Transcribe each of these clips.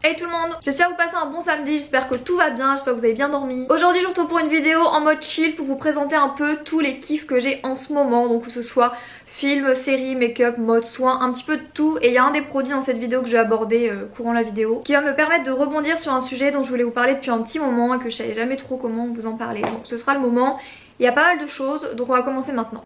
Hey tout le monde, j'espère que vous passez un bon samedi, j'espère que tout va bien, j'espère que vous avez bien dormi. Aujourd'hui je vous retrouve pour une vidéo en mode chill pour vous présenter un peu tous les kiffs que j'ai en ce moment. Donc que ce soit film, série, make-up, mode, soins, un petit peu de tout. Et il y a un des produits dans cette vidéo que je vais aborder courant la vidéo qui va me permettre de rebondir sur un sujet dont je voulais vous parler depuis un petit moment et que je savais jamais trop comment vous en parler. Donc ce sera le moment, il y a pas mal de choses, donc on va commencer maintenant.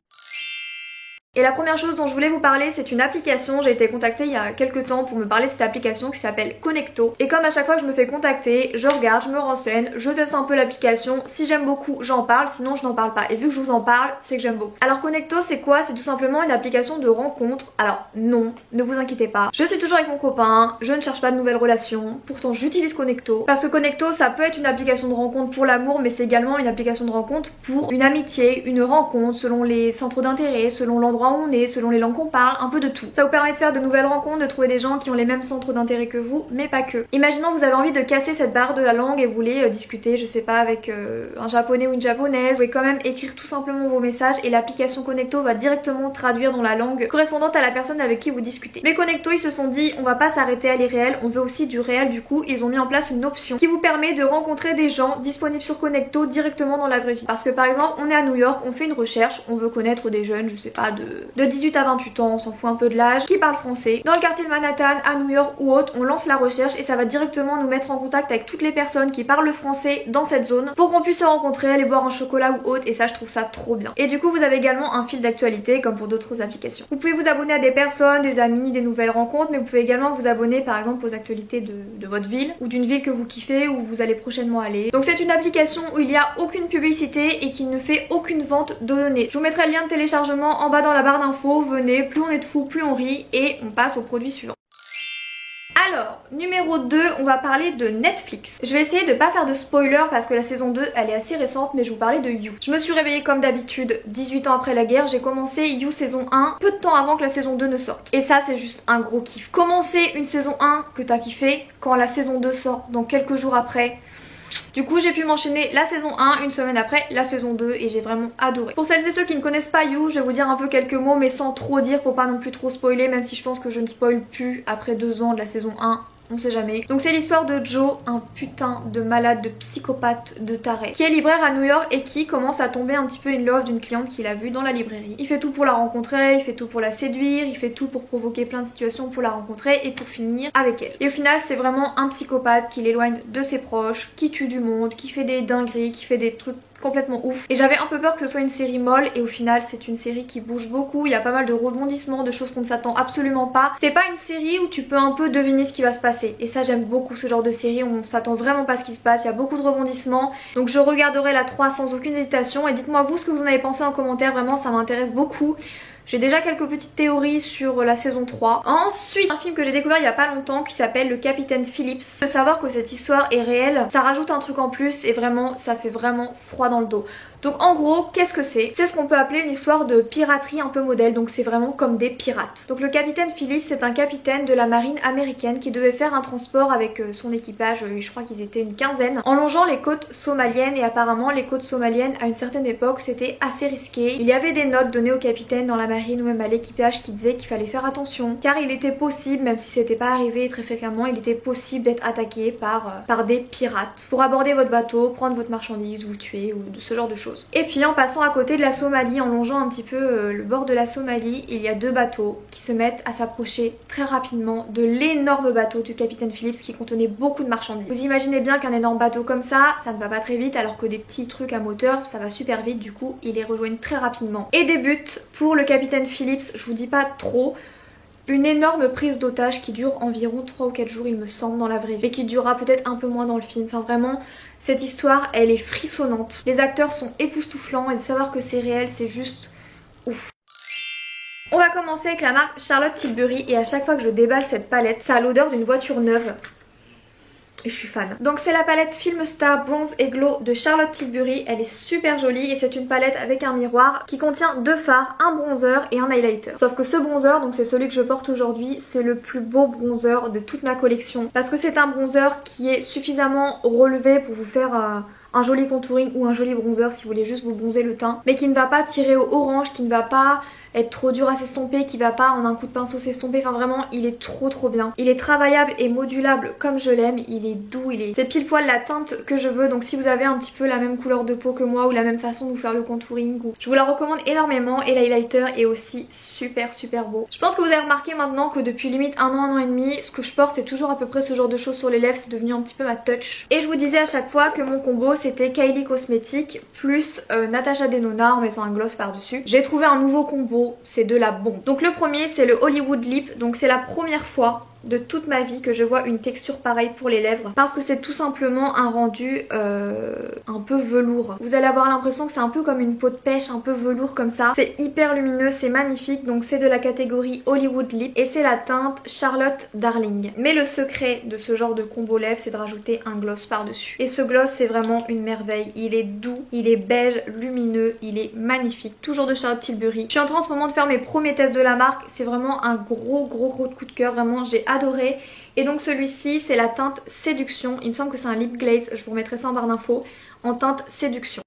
Et la première chose dont je voulais vous parler, c'est une application. J'ai été contactée il y a quelques temps pour me parler de cette application qui s'appelle Connecto. Et comme à chaque fois que je me fais contacter, je regarde, je me renseigne, je teste un peu l'application. Si j'aime beaucoup, j'en parle, sinon je n'en parle pas. Et vu que je vous en parle, c'est que j'aime beaucoup. Alors Connecto, c'est quoi? C'est tout simplement une application de rencontre. Alors non, ne vous inquiétez pas. Je suis toujours avec mon copain, je ne cherche pas de nouvelles relations. Pourtant j'utilise Connecto. Parce que Connecto, ça peut être une application de rencontre pour l'amour, mais c'est également une application de rencontre pour une amitié, une rencontre, selon les centres d'intérêt, selon l'endroit où on est, selon les langues qu'on parle, un peu de tout. Ça vous permet de faire de nouvelles rencontres, de trouver des gens qui ont les mêmes centres d'intérêt que vous, mais pas que. Imaginons vous avez envie de casser cette barre de la langue et vous voulez discuter, je sais pas, avec un japonais ou une japonaise, vous pouvez quand même écrire tout simplement vos messages et l'application Connecto va directement traduire dans la langue correspondante à la personne avec qui vous discutez. Mais Connecto, ils se sont dit on va pas s'arrêter à l'irréel, on veut aussi du réel. Du coup ils ont mis en place une option qui vous permet de rencontrer des gens disponibles sur Connecto directement dans la vraie vie. Parce que par exemple on est à New York, on fait une recherche, on veut connaître des jeunes, je sais pas, de 18 à 28 ans, on s'en fout un peu de l'âge, qui parlent français. Dans le quartier de Manhattan, à New York ou autre, on lance la recherche et ça va directement nous mettre en contact avec toutes les personnes qui parlent le français dans cette zone pour qu'on puisse se rencontrer, aller boire un chocolat ou autre, et ça je trouve ça trop bien. Et du coup vous avez également un fil d'actualité comme pour d'autres applications. Vous pouvez vous abonner à des personnes, des amis, des nouvelles rencontres, mais vous pouvez également vous abonner par exemple aux actualités de votre ville ou d'une ville que vous kiffez ou vous allez prochainement aller. Donc c'est une application où il n'y a aucune publicité et qui ne fait aucune vente de données. Je vous mettrai le lien de téléchargement en bas dans la barre d'infos. Venez, plus on est de fous, plus on rit, et on passe au produit suivant. Alors, numéro 2, on va parler de Netflix. Je vais essayer de pas faire de spoiler parce que la saison 2 elle est assez récente, mais je vous parlais de You. Je me suis réveillée comme d'habitude 18 ans après la guerre, j'ai commencé You saison 1 peu de temps avant que la saison 2 ne sorte. Et ça c'est juste un gros kiff. Commencer une saison 1 que t'as kiffé quand la saison 2 sort, donc quelques jours après. Du coup j'ai pu m'enchaîner la saison 1 une semaine après la saison 2 et j'ai vraiment adoré. Pour celles et ceux qui ne connaissent pas You, je vais vous dire un peu quelques mots mais sans trop dire pour pas non plus trop spoiler, même si je pense que je ne spoil plus après 2 ans de la saison 1. On sait jamais. Donc c'est l'histoire de Joe, un putain de malade, de psychopathe, de taré, qui est libraire à New York et qui commence à tomber un petit peu in love d'une cliente qu'il a vue dans la librairie. Il fait tout pour la rencontrer, il fait tout pour la séduire, il fait tout pour provoquer plein de situations pour la rencontrer et pour finir avec elle. Et au final c'est vraiment un psychopathe qui l'éloigne de ses proches, qui tue du monde, qui fait des dingueries, qui fait des trucs complètement ouf. Et j'avais un peu peur que ce soit une série molle et au final c'est une série qui bouge beaucoup, il y a pas mal de rebondissements, de choses qu'on ne s'attend absolument pas. C'est pas une série où tu peux un peu deviner ce qui va se passer et ça j'aime beaucoup ce genre de série où on s'attend vraiment pas à ce qui se passe, il y a beaucoup de rebondissements. Donc je regarderai la 3 sans aucune hésitation et dites-moi vous ce que vous en avez pensé en commentaire, vraiment ça m'intéresse beaucoup. J'ai déjà quelques petites théories sur la saison 3. Ensuite, un film que j'ai découvert il y a pas longtemps qui s'appelle Le Capitaine Phillips. De savoir que cette histoire est réelle, ça rajoute un truc en plus et vraiment ça fait vraiment froid dans le dos. Donc en gros, qu'est-ce que c'est? C'est ce qu'on peut appeler une histoire de piraterie un peu modèle, donc c'est vraiment comme des pirates. Donc le capitaine Phillips c'est un capitaine de la marine américaine qui devait faire un transport avec son équipage, je crois qu'ils étaient une quinzaine, en longeant les côtes somaliennes et apparemment les côtes somaliennes à une certaine époque c'était assez risqué. Il y avait des notes données au capitaine dans la marine ou même à l'équipage qui disaient qu'il fallait faire attention car il était possible, même si c'était pas arrivé très fréquemment, il était possible d'être attaqué par des pirates pour aborder votre bateau, prendre votre marchandise, vous tuer ou de ce genre de choses. Et puis en passant à côté de la Somalie, en longeant un petit peu le bord de la Somalie, il y a 2 bateaux qui se mettent à s'approcher très rapidement de l'énorme bateau du capitaine Phillips qui contenait beaucoup de marchandises. Vous imaginez bien qu'un énorme bateau comme ça ne va pas très vite alors que des petits trucs à moteur ça va super vite, du coup ils les rejoignent très rapidement. Et débute pour le capitaine Phillips, je vous dis pas trop, une énorme prise d'otage qui dure environ 3 ou 4 jours il me semble dans la vraie vie et qui durera peut-être un peu moins dans le film. Enfin vraiment cette histoire elle est frissonnante, les acteurs sont époustouflants et de savoir que c'est réel c'est juste ouf. On va commencer avec la marque Charlotte Tilbury et à chaque fois que je déballe cette palette ça a l'odeur d'une voiture neuve. Et je suis fan. Donc c'est la palette Film Star Bronze et Glow de Charlotte Tilbury. Elle est super jolie et c'est une palette avec un miroir qui contient 2 fards, un bronzer et un highlighter. Sauf que ce bronzer, donc c'est celui que je porte aujourd'hui, c'est le plus beau bronzer de toute ma collection. Parce que c'est un bronzer qui est suffisamment relevé pour vous faire un joli contouring ou un joli bronzer si vous voulez juste vous bronzer le teint, mais qui ne va pas tirer au orange, qui ne va pas être trop dur à s'estomper, qui va pas en un coup de pinceau s'estomper. Enfin vraiment il est trop bien. Il est travaillable et modulable comme je l'aime. Il est doux, c'est pile poil la teinte que je veux. Donc si vous avez un petit peu la même couleur de peau que moi ou la même façon de vous faire le contouring, je vous la recommande énormément. Et l'highlighter est aussi super beau. Je pense que vous avez remarqué maintenant que depuis limite un an et demi, ce que je porte c'est toujours à peu près ce genre de choses sur les lèvres. C'est devenu un petit peu ma touch. Et je vous disais à chaque fois que mon combo c'était Kylie Cosmetics plus Natasha Denona en mettant un gloss par dessus. J'ai trouvé un nouveau combo, c'est de la bombe. Donc le premier c'est le Hollywood Lip, donc c'est la première fois de toute ma vie que je vois une texture pareille pour les lèvres, parce que c'est tout simplement un rendu un peu velours. Vous allez avoir l'impression que c'est un peu comme une peau de pêche, un peu velours comme ça. C'est hyper lumineux, c'est magnifique. Donc c'est de la catégorie Hollywood Lip et c'est la teinte Charlotte Darling. Mais le secret de ce genre de combo lèvres c'est de rajouter un gloss par dessus. Et ce gloss c'est vraiment une merveille. Il est doux, il est beige, lumineux, il est magnifique. Toujours de Charlotte Tilbury. Je suis en train en ce moment de faire mes premiers tests de la marque. C'est vraiment un gros coup de cœur. Vraiment j'ai adoré. Et donc celui-ci c'est la teinte Séduction. Il me semble que c'est un lip glaze, je vous remettrai ça en barre d'infos, en teinte Séduction.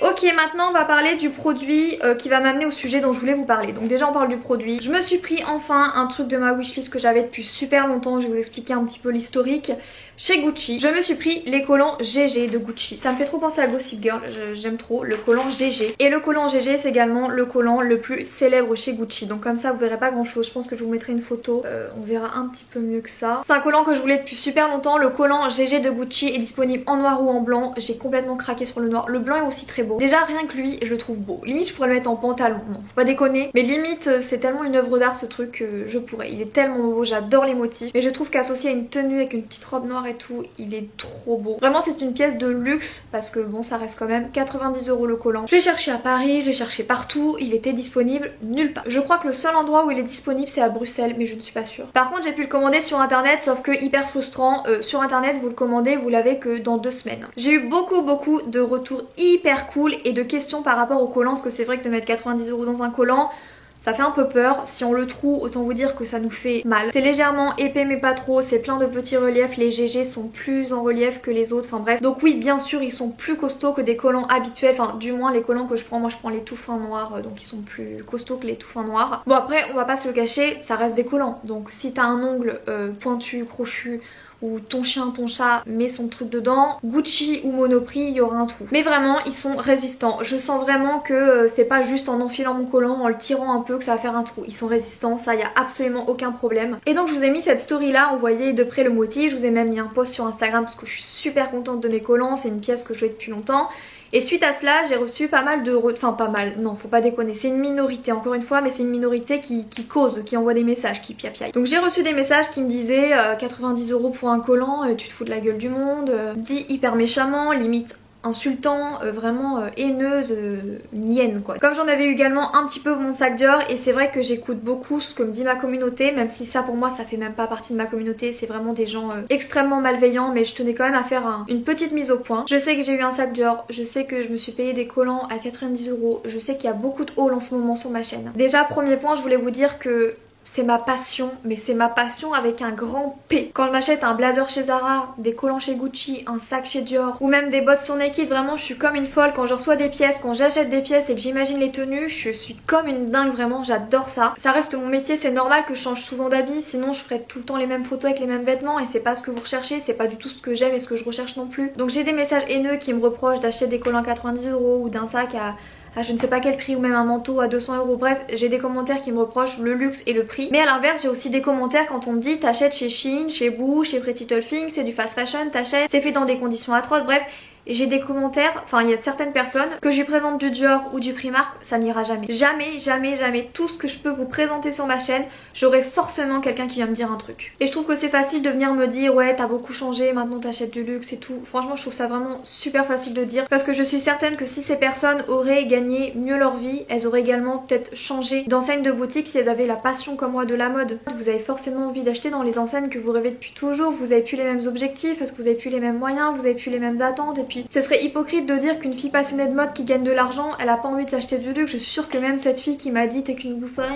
Ok, maintenant on va parler du produit qui va m'amener au sujet dont je voulais vous parler. Donc déjà on parle du produit. Je me suis pris enfin un truc de ma wishlist que j'avais depuis super longtemps. Je vais vous expliquer un petit peu l'historique. Chez Gucci, je me suis pris les collants GG de Gucci. Ça me fait trop penser à Gossip Girl, j'aime trop le collant GG. Et le collant GG c'est également le collant le plus célèbre chez Gucci. Donc comme ça vous verrez pas grand chose, je pense que je vous mettrai une photo, on verra un petit peu mieux que ça. C'est un collant que je voulais depuis super longtemps. Le collant GG de Gucci est disponible en noir ou en blanc. J'ai complètement craqué sur le noir. Le blanc est aussi très beau. Déjà rien que lui je le trouve beau. Limite je pourrais le mettre en pantalon, non faut pas déconner. Mais limite c'est tellement une œuvre d'art ce truc que je pourrais. Il est tellement beau, j'adore les motifs. Mais je trouve qu'associé à une tenue avec une petite robe noire et tout, il est trop beau. Vraiment c'est une pièce de luxe parce que bon ça reste quand même 90 € le collant. Je l'ai cherché à Paris, je l'ai cherché partout, il était disponible nulle part. Je crois que le seul endroit où il est disponible c'est à Bruxelles mais je ne suis pas sûre. Par contre j'ai pu le commander sur internet, sauf que hyper frustrant, sur internet vous le commandez, vous l'avez que dans 2 semaines. J'ai eu beaucoup de retours hyper cool et de questions par rapport au collant, parce que c'est vrai que de mettre 90 € dans un collant ça fait un peu peur. Si on le trouve, autant vous dire que ça nous fait mal. C'est légèrement épais mais pas trop, c'est plein de petits reliefs. Les GG sont plus en relief que les autres, enfin bref. Donc oui bien sûr ils sont plus costauds que des collants habituels. Enfin du moins les collants que je prends, moi je prends les tout fins noirs, donc ils sont plus costauds que les tout fins noirs. Bon après on va pas se le cacher, ça reste des collants. Donc si t'as un ongle pointu, crochu, ou ton chien, ton chat met son truc dedans, Gucci ou Monoprix, il y aura un trou. Mais vraiment ils sont résistants. Je sens vraiment que c'est pas juste en enfilant mon collant, en le tirant un peu que ça va faire un trou. Ils sont résistants, ça y a absolument aucun problème. Et donc je vous ai mis cette story là, on voyait de près le motif. Je vous ai même mis un post sur Instagram parce que je suis super contente de mes collants. C'est une pièce que je veux depuis longtemps. Et suite à cela j'ai reçu pas mal de... Enfin pas mal, non faut pas déconner, c'est une minorité encore une fois, mais c'est une minorité qui cause, qui envoie des messages, qui piapiaille. Donc j'ai reçu des messages qui me disaient 90 € pour un collant, tu te fous de la gueule du monde, dit hyper méchamment, limite insultant, vraiment haineuse, mienne quoi. Comme j'en avais eu également un petit peu mon sac Dior, et c'est vrai que j'écoute beaucoup ce que me dit ma communauté, même si ça pour moi ça fait même pas partie de ma communauté, c'est vraiment des gens extrêmement malveillants, mais je tenais quand même à faire une petite mise au point. Je sais que j'ai eu un sac Dior, je sais que je me suis payé des collants à 90 €, je sais qu'il y a beaucoup de hauls en ce moment sur ma chaîne. Déjà premier point, je voulais vous dire que c'est ma passion, mais c'est ma passion avec un grand P. Quand je m'achète un blazer chez Zara, des collants chez Gucci, un sac chez Dior ou même des bottes sur Naked, vraiment je suis comme une folle. Quand je reçois des pièces, quand j'achète des pièces et que j'imagine les tenues, je suis comme une dingue, vraiment j'adore ça. Ça reste mon métier, c'est normal que je change souvent d'habits, sinon je ferais tout le temps les mêmes photos avec les mêmes vêtements et c'est pas ce que vous recherchez, c'est pas du tout ce que j'aime et ce que je recherche non plus. Donc j'ai des messages haineux qui me reprochent d'acheter des collants à 90 € ou d'un sac à je ne sais pas quel prix, ou même un manteau à 200 €. Bref, j'ai des commentaires qui me reprochent le luxe et le prix. Mais à l'inverse, j'ai aussi des commentaires quand on me dit t'achètes chez Shein, chez Boo, chez Pretty Little Thing, c'est du fast fashion, t'achètes, c'est fait dans des conditions atroces. Bref, j'ai des commentaires, enfin il y a certaines personnes que je lui présente du Dior ou du Primark, ça n'ira jamais. Jamais tout ce que je peux vous présenter sur ma chaîne, j'aurai forcément quelqu'un qui vient me dire un truc. Et je trouve que c'est facile de venir me dire ouais t'as beaucoup changé, maintenant t'achètes du luxe et tout. Franchement je trouve ça vraiment super facile de dire, parce que je suis certaine que si ces personnes auraient gagné mieux leur vie, elles auraient également peut-être changé d'enseigne de boutique si elles avaient la passion comme moi de la mode. Vous avez forcément envie d'acheter dans les enseignes que vous rêvez depuis toujours, vous avez plus les mêmes objectifs, parce que vous avez plus les mêmes moyens, vous avez plus les mêmes attentes, et puis ce serait hypocrite de dire qu'une fille passionnée de mode qui gagne de l'argent, elle a pas envie de s'acheter du luxe. Je suis sûre que même cette fille qui m'a dit t'es qu'une bouffonne,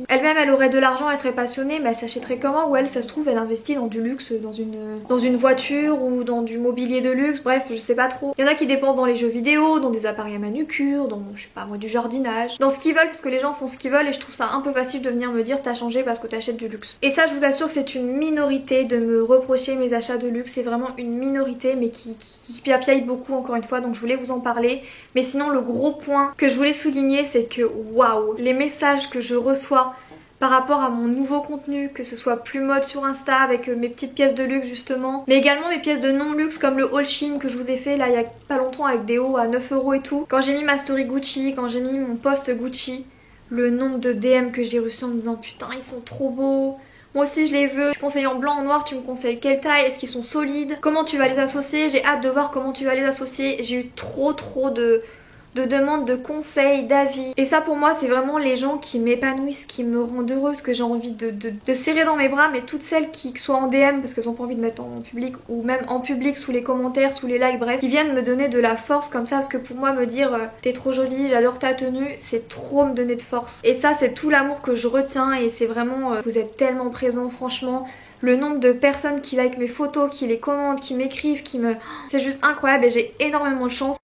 elle-même elle aurait de l'argent, elle serait passionnée, mais elle s'achèterait comment? Ou elle, ça se trouve, elle investit dans du luxe, dans une voiture ou dans du mobilier de luxe, bref, je sais pas trop. Il y en a qui dépensent dans les jeux vidéo, dans des appareils à manucure, dans, je sais pas moi, du jardinage, dans ce qu'ils veulent, parce que les gens font ce qu'ils veulent et je trouve ça un peu facile de venir me dire t'as changé parce que t'achètes du luxe. Et ça, je vous assure que c'est une minorité de me reprocher mes achats de luxe, c'est vraiment une minorité, mais qui piapiaille beaucoup encore une fois, donc je voulais vous en parler. Mais sinon, le gros point que je voulais souligner, c'est que waouh, les messages que je reçois par rapport à mon nouveau contenu, que ce soit plus mode sur Insta avec mes petites pièces de luxe justement, mais également mes pièces de non luxe comme le haul Shein que je vous ai fait là il y a pas longtemps avec des hauts à 9 € et tout. Quand j'ai mis ma story Gucci, quand j'ai mis mon post Gucci, le nombre de DM que j'ai reçu en me disant putain ils sont trop beaux, moi aussi je les veux, je conseille en blanc, en noir, tu me conseilles quelle taille, est-ce qu'ils sont solides, comment tu vas les associer, j'ai hâte de voir comment tu vas les associer. J'ai eu trop de demandes, de conseils, d'avis. Et ça pour moi c'est vraiment les gens qui m'épanouissent, qui me rendent heureuse, que j'ai envie de serrer dans mes bras. Mais toutes celles qui soient en DM parce qu'elles ont pas envie de mettre en public, ou même en public sous les commentaires, sous les likes, bref, qui viennent me donner de la force comme ça. Parce que pour moi me dire t'es trop jolie, j'adore ta tenue, c'est trop me donner de force. Et ça c'est tout l'amour que je retiens. Et c'est vraiment, vous êtes tellement présents franchement. Le nombre de personnes qui like mes photos, qui les commentent, qui m'écrivent, c'est juste incroyable et j'ai énormément de chance.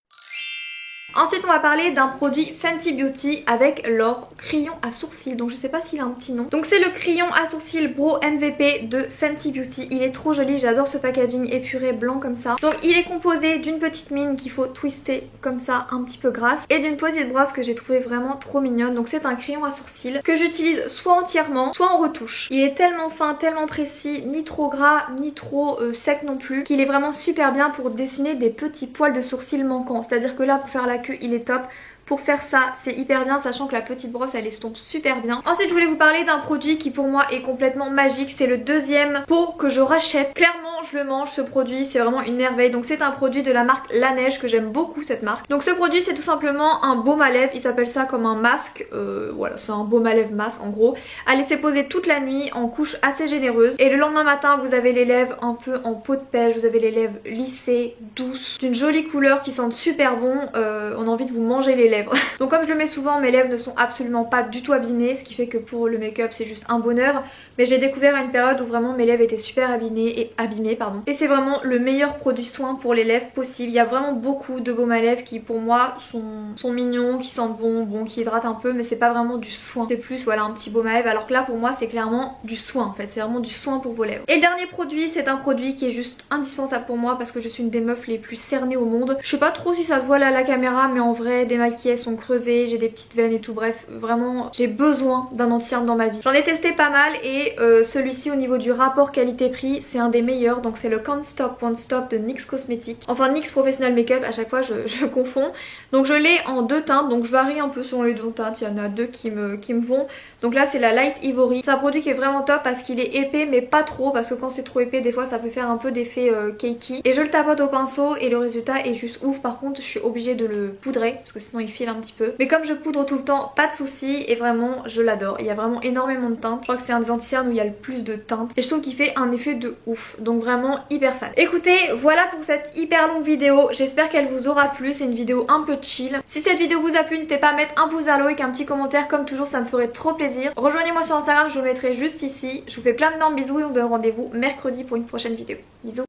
Ensuite on va parler d'un produit Fenty Beauty avec leur crayon à sourcils, donc je sais pas s'il a un petit nom. Donc c'est le crayon à sourcils Brow MVP de Fenty Beauty, il est trop joli, j'adore ce packaging épuré blanc comme ça. Donc il est composé d'une petite mine qu'il faut twister comme ça un petit peu grasse et d'une petite brosse que j'ai trouvé vraiment trop mignonne. Donc c'est un crayon à sourcils que j'utilise soit entièrement soit en retouche. Il est tellement fin, tellement précis, ni trop gras ni trop sec non plus, qu'il est vraiment super bien pour dessiner des petits poils de sourcils manquants. C'est à dire que là pour faire la queue il est top. Pour faire ça c'est hyper bien, sachant que la petite brosse elle estompe super bien. Ensuite je voulais vous parler d'un produit qui pour moi est complètement magique. C'est le deuxième pot que je rachète. Clairement je le mange ce produit, c'est vraiment une merveille. Donc c'est un produit de la marque La Neige, que j'aime beaucoup cette marque. Donc ce produit c'est tout simplement un baume à lèvres, il s'appelle ça comme un masque, voilà c'est un baume à lèvres masque en gros, à laisser poser toute la nuit en couche assez généreuse. Et le lendemain matin vous avez les lèvres un peu en peau de pêche, vous avez les lèvres lissées, douces, d'une jolie couleur qui sentent super bon, on a envie de vous manger les lèvres. Donc comme je le mets souvent, mes lèvres ne sont absolument pas du tout abîmées, ce qui fait que pour le make-up c'est juste un bonheur. Mais j'ai découvert à une période où vraiment mes lèvres étaient super abîmées. Et c'est vraiment le meilleur produit soin pour les lèvres possible. Il y a vraiment beaucoup de baumes à lèvres qui pour moi sont mignons, qui sentent bon, qui hydratent un peu, mais c'est pas vraiment du soin. C'est plus voilà un petit baume à lèvres, alors que là pour moi c'est clairement du soin en fait. C'est vraiment du soin pour vos lèvres. Et le dernier produit, c'est un produit qui est juste indispensable pour moi parce que je suis une des meufs les plus cernées au monde. Je sais pas trop si ça se voit là à la caméra, mais en vrai des maquillages sont creusées, j'ai des petites veines et tout, bref vraiment j'ai besoin d'un anti-cerne dans ma vie. J'en ai testé pas mal et celui-ci au niveau du rapport qualité-prix c'est un des meilleurs. Donc c'est le Can't Stop Won't Stop de NYX Cosmetics, enfin NYX Professional Makeup, à chaque fois je confonds. Donc je l'ai en deux teintes, donc je varie un peu selon les deux teintes, il y en a deux qui me vont. Donc là c'est la Light Ivory, c'est un produit qui est vraiment top parce qu'il est épais mais pas trop, parce que quand c'est trop épais des fois ça peut faire un peu d'effet cakey. Et je le tapote au pinceau et le résultat est juste ouf. Par contre je suis obligée de le poudrer parce que sinon il file un petit peu, mais comme je poudre tout le temps pas de soucis et vraiment je l'adore. Il y a vraiment énormément de teintes, je crois que c'est un des anti-cernes où il y a le plus de teintes et je trouve qu'il fait un effet de ouf, donc vraiment hyper fan. Écoutez, voilà pour cette hyper longue vidéo, j'espère qu'elle vous aura plu. C'est une vidéo un peu chill. Si cette vidéo vous a plu, n'hésitez pas à mettre un pouce vers le haut et un petit commentaire, comme toujours ça me ferait trop plaisir. Rejoignez-moi sur Instagram, je vous le mettrai juste ici. Je vous fais plein d'énormes bisous et on se donne rendez-vous mercredi pour une prochaine vidéo. Bisous.